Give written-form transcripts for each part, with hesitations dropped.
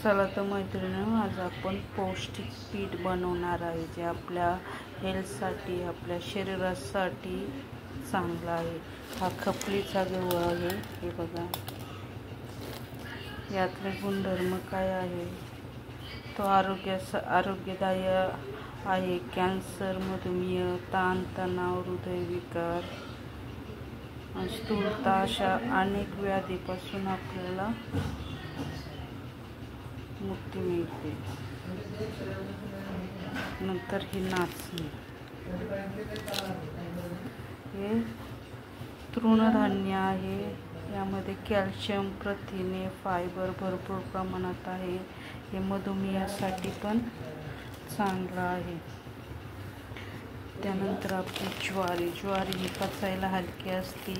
चला तर मैत्रिणींनो, आज आपण पौष्टिक पीठ बनवणार आहे जे आपल्या हेल्थसाठी, आपल्या शरीरासाठी चांगलं आहे। हा खपलीचा गहू आहे। हे बघा, यातले गुणधर्म काय आहे तो आरोग्यदायी आहे। कॅन्सर, मधुमेह, ताणतणाव, हृदयविकार, स्थूलता अशा अनेक व्याधीपासून आपल्याला मुक्ती मिळते। नंतर ही नाचणी, हे तृणधान्य आहे। यामध्ये कॅल्शियम, प्रथिने, फायबर भरपूर प्रमाणात आहे। हे मधुमेहासाठी पण चांगलं आहे। त्यानंतर आपली ज्वारी ही पचायला हलकी असते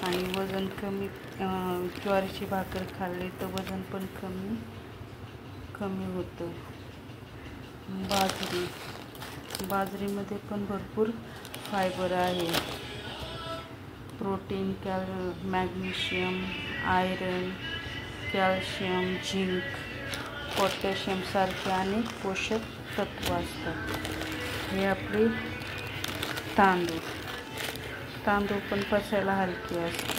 आणि वजन कमी, ज्वारीची भाकर खाल्ली तर वजन पण कमी होतं। बाजरीमध्ये पण भरपूर फायबर आहे। Protein, magnesium, iron, calcium, zinc, potassium सारखे अनेक पोषक तत्व असतात। हे आपले तांदूळ पण पचायला हलकी असते।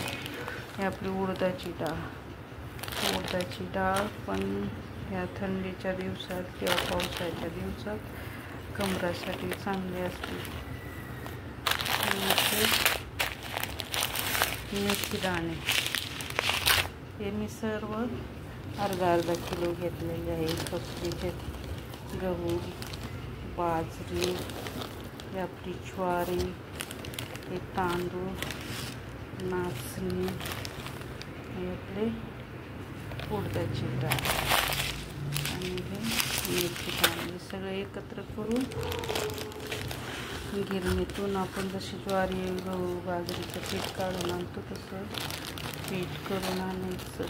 हे आपली उडदाची डाळ पण या थंडीच्या दिवसात किंवा पावसाच्या दिवसात कमरासाठी चांगली असते। मेथी दाणे, हे मी सर्व अर्धा किलो घेतलेले आहे। खपलीचे गहू, बाजरी, आपली ज्वारी, हे तांदूळ, नाचणी, हे आपले उडदाची डाळ आणि हे मेथी दाणे सगळे एकत्र करून गिरणीतून आपण जशी ज्वारी, गहू, बाजरीचं पीठ काढून आणतो तसं पीठ करून आणायचं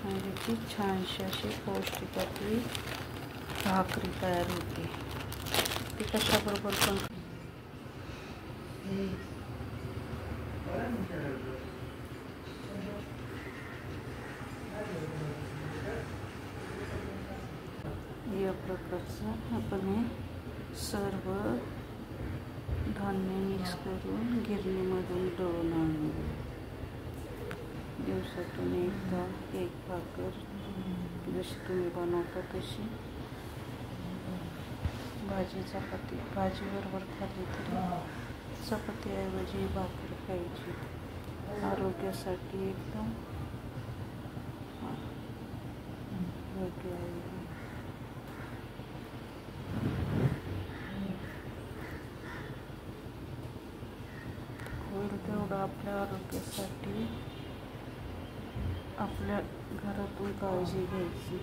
आणि त्याची छानशी अशी पौष्टिक आपली भाकरी तयार होते। ती कशाबरोबर पण या प्रकारचं आपण हे सर्व धान्य मिक्स करून गिरणीमधून दळून आणू। दिवसातून एकदा एक भाकर जशी तुम्ही बनवता तशी भाजीबरोबर खाल्ली तरी चपातीऐवजी भाकर खायची। आरोग्यासाठी एकदम योग्य आहे। होईल तेवढं आपल्या आरोग्यासाठी आपल्या घरातून काळजी घ्यायची।